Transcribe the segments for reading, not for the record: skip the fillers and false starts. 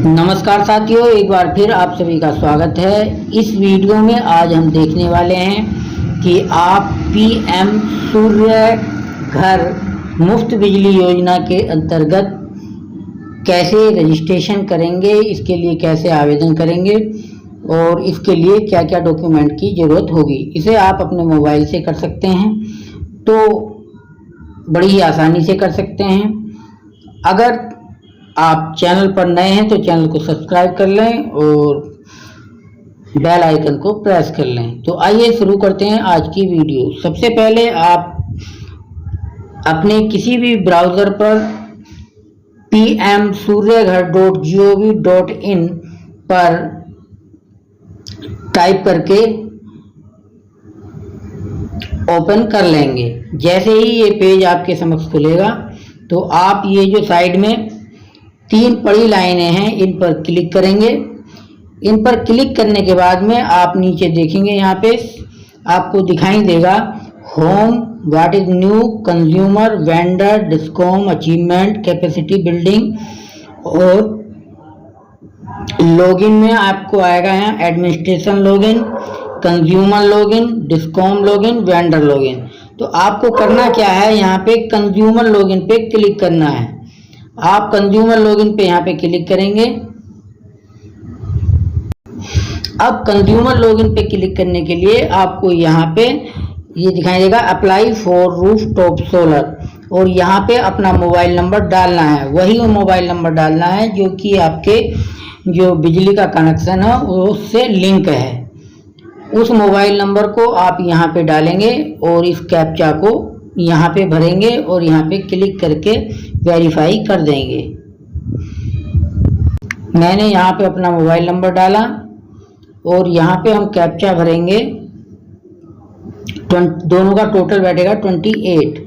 नमस्कार साथियों, एक बार फिर आप सभी का स्वागत है। इस वीडियो में आज हम देखने वाले हैं कि आप पीएम सूर्य घर मुफ्त बिजली योजना के अंतर्गत कैसे रजिस्ट्रेशन करेंगे, इसके लिए कैसे आवेदन करेंगे और इसके लिए क्या क्या डॉक्यूमेंट की ज़रूरत होगी। इसे आप अपने मोबाइल से कर सकते हैं, तो बड़ी ही आसानी से कर सकते हैं। अगर आप चैनल पर नए हैं तो चैनल को सब्सक्राइब कर लें और बेल आइकन को प्रेस कर लें। तो आइए शुरू करते हैं आज की वीडियो। सबसे पहले आप अपने किसी भी ब्राउज़र पर pmsuryaghar.gov.in पर टाइप करके ओपन कर लेंगे। जैसे ही ये पेज आपके समक्ष खुलेगा तो आप ये जो साइड में 3 बड़ी लाइनें हैं, इन पर क्लिक करेंगे। इन पर क्लिक करने के बाद में आप नीचे देखेंगे, यहाँ पे आपको दिखाई देगा home, what is new, consumer, vendor, discom, achievement, capacity building और लॉगिन में आपको आएगा यहाँ administration login, consumer login, discom login, vendor login. तो आपको करना क्या है, यहाँ पे कंज्यूमर लॉगिन पे क्लिक करना है। आप कंज्यूमर लॉगिन पे यहाँ पे क्लिक करेंगे। अब कंज्यूमर लॉगिन पे क्लिक करने के लिए आपको यहाँ पे ये दिखाई देगा अप्लाई फॉर रूफटॉप सोलर, और यहाँ पे अपना मोबाइल नंबर डालना है। वही मोबाइल नंबर डालना है जो कि आपके जो बिजली का कनेक्शन है उससे लिंक है। उस मोबाइल नंबर को आप यहाँ पे डालेंगे और इस कैप्चा को यहाँ पे भरेंगे और यहाँ पे क्लिक करके वेरीफाई कर देंगे। मैंने यहाँ पे अपना मोबाइल नंबर डाला और यहाँ पे हम कैप्चा भरेंगे। दोनों का टोटल बैठेगा 28,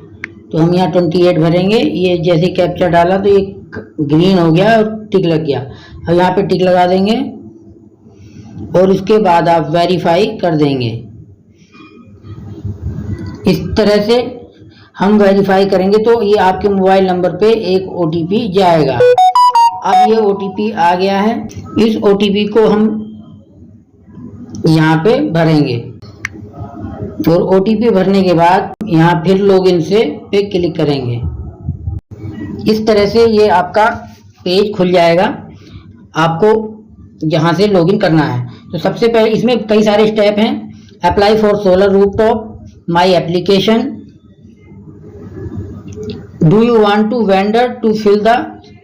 तो हम यहाँ 28 भरेंगे। ये जैसे कैप्चा डाला तो ये ग्रीन हो गया और टिक लग गया। अब यहाँ पे टिक लगा देंगे और इसके बाद आप वेरीफाई कर देंगे। इस तरह से हम वेरीफाई करेंगे तो ये आपके मोबाइल नंबर पे एक OTP जाएगा। अब ये OTP आ गया है, इस OTP को हम यहाँ पे भरेंगे और OTP भरने के बाद यहाँ फिर लॉगिन से पे क्लिक करेंगे। इस तरह से ये आपका पेज खुल जाएगा, आपको जहाँ से लॉगिन करना है। तो सबसे पहले इसमें कई सारे स्टेप हैं। Apply for solar rooftop, my application, do you want to vendor to fill the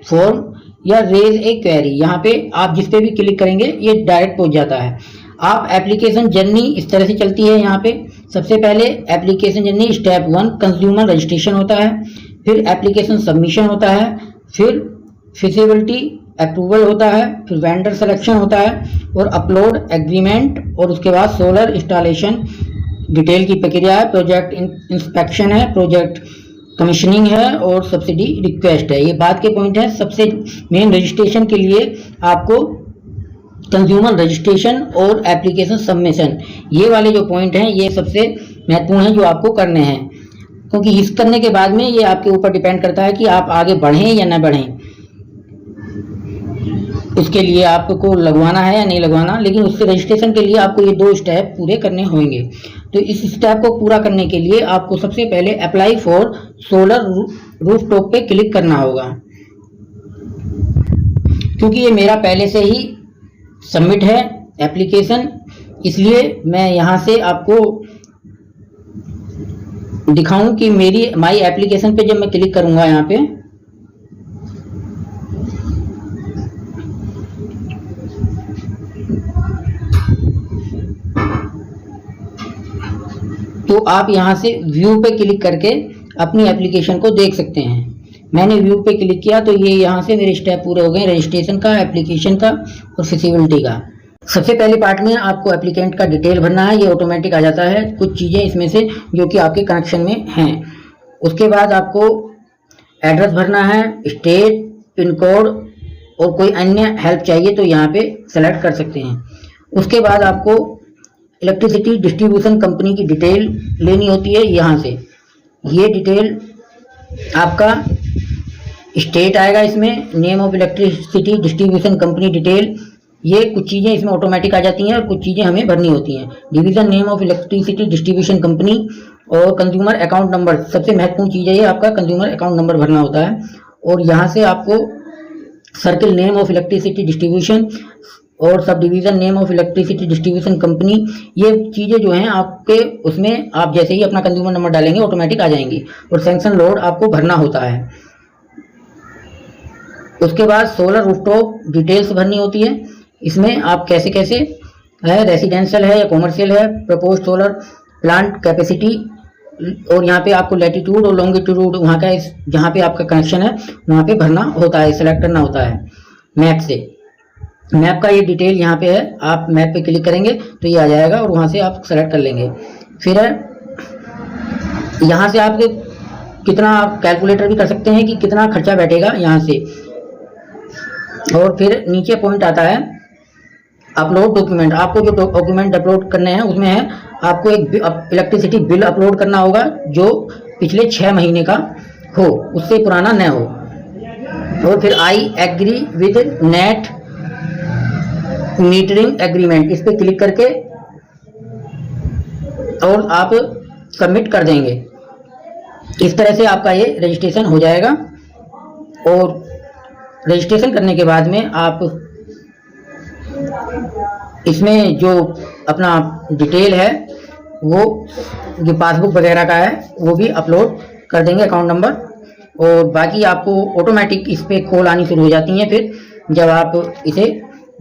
form या रेज ए क्वेरी। यहाँ पे आप जिस पे भी क्लिक करेंगे ये डायरेक्ट पहुंच जाता है। आप एप्लीकेशन जर्नी इस तरह से चलती है। यहाँ पे सबसे पहले application journey step 1 consumer registration होता है, फिर एप्लीकेशन सबमिशन होता है, फिर फिजिबिलिटी अप्रूवल होता है, फिर वेंडर सिलेक्शन होता है और अपलोड एग्रीमेंट, और उसके बाद सोलर इंस्टॉलेशन डिटेल की प्रक्रिया है, प्रोजेक्ट इंस्पेक्शन है, प्रोजेक्ट कमीशनिंग है और सब्सिडी रिक्वेस्ट है। ये बात के पॉइंट है। सबसे मेन रजिस्ट्रेशन के लिए आपको कंज्यूमर रजिस्ट्रेशन और एप्लीकेशन सबमिशन, ये वाले जो पॉइंट हैं ये सबसे महत्वपूर्ण हैं जो आपको करने हैं, क्योंकि इस करने के बाद में ये आपके ऊपर डिपेंड करता है कि आप आगे बढ़ें या ना बढ़ें। इसके लिए आपको लगवाना है या नहीं लगवाना, लेकिन उससे रजिस्ट्रेशन के लिए आपको ये 2 स्टेप पूरे करने होंगे। तो इस स्टेप को पूरा करने के लिए आपको सबसे पहले अप्लाई फॉर सोलर रूफटॉप पे क्लिक करना होगा। क्योंकि ये मेरा पहले से ही सबमिट है एप्लीकेशन, इसलिए मैं यहाँ से आपको दिखाऊं कि मेरी माई एप्लीकेशन पे जब मैं क्लिक करूंगा यहाँ पे तो आप यहाँ से व्यू पे क्लिक करके अपनी एप्लीकेशन को देख सकते हैं। मैंने व्यू पे क्लिक किया तो ये यहाँ से मेरे स्टेप पूरे हो गए, रजिस्ट्रेशन का, एप्लीकेशन का और फिजिबिलिटी का। सबसे पहले पार्ट में आपको एप्लीकेंट का डिटेल भरना है, ये ऑटोमेटिक आ जाता है। कुछ चीज़ें इसमें से जो कि आपके कनेक्शन में हैं। उसके बाद आपको एड्रेस भरना है, स्टेट, पिन कोड और कोई अन्य हेल्प चाहिए तो यहाँ पे सेलेक्ट कर सकते हैं। उसके बाद आपको इलेक्ट्रिसिटी डिस्ट्रीब्यूशन कंपनी की डिटेल लेनी होती है। यहाँ से ये डिटेल आपका स्टेट आएगा, इसमें name of electricity distribution company detail, ये कुछ चीज़ें इसमें ऑटोमेटिक आ जाती हैं और कुछ चीज़ें हमें भरनी होती हैं। Division name of electricity distribution company और कंज्यूमर अकाउंट नंबर, सबसे महत्वपूर्ण चीज़ है ये, आपका कंज्यूमर अकाउंट नंबर भरना होता है। और यहाँ से आपको circle name of electricity distribution और sub division name of electricity distribution company, ये चीज़ें जो हैं आपके उसमें आप जैसे ही अपना कंज्यूमर नंबर डालेंगे ऑटोमेटिक आ जाएंगी। और सैंक्शन लोड आपको भरना होता है। उसके बाद सोलर रूफटॉप डिटेल्स भरनी होती है। इसमें आप कैसे कैसे है, रेसिडेंशियल है या कॉमर्शियल है, प्रपोज सोलर प्लांट कैपेसिटी, और यहाँ पे आपको लैटिट्यूड और लॉन्गिट्यूड वहाँ का जहाँ पे आपका कनेक्शन है वहाँ पे भरना होता है, सेलेक्ट करना होता है मैप से। मैप का ये डिटेल यहाँ पे है, आप मैप पे क्लिक करेंगे तो ये आ जाएगा और वहाँ से आप सेलेक्ट कर लेंगे। फिर यहाँ से आप कितना आप कैलकुलेटर भी कर सकते हैं कि कितना खर्चा बैठेगा यहाँ से। और फिर नीचे पॉइंट आता है अपलोड डॉक्यूमेंट, आपको जो डॉक्यूमेंट अपलोड करने हैं उसमें है आपको एक इलेक्ट्रिसिटी बिल अपलोड करना होगा जो पिछले 6 महीने का हो, उससे पुराना न हो। और फिर I agree with net metering agreement, इस पर क्लिक करके और आप सबमिट कर देंगे। इस तरह से आपका ये रजिस्ट्रेशन हो जाएगा। और रजिस्ट्रेशन करने के बाद में आप इसमें जो अपना डिटेल है वो जो पासबुक वगैरह का है वो भी अपलोड कर देंगे, अकाउंट नंबर। और बाकी आपको ऑटोमेटिक इस पर कॉल आनी शुरू हो जाती हैं फिर जब आप इसे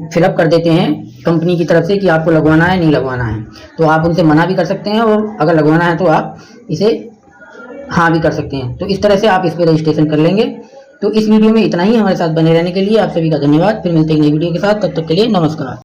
फिलअप कर देते हैं कंपनी की तरफ से कि आपको लगवाना है नहीं लगवाना है। तो आप उनसे मना भी कर सकते हैं और अगर लगवाना है तो आप इसे हाँ भी कर सकते हैं। तो इस तरह से आप इस पर रजिस्ट्रेशन कर लेंगे। तो इस वीडियो में इतना ही। हमारे साथ बने रहने के लिए आप सभी का धन्यवाद। फिर मिलते हैं नई वीडियो के साथ, तब तक के लिए नमस्कार।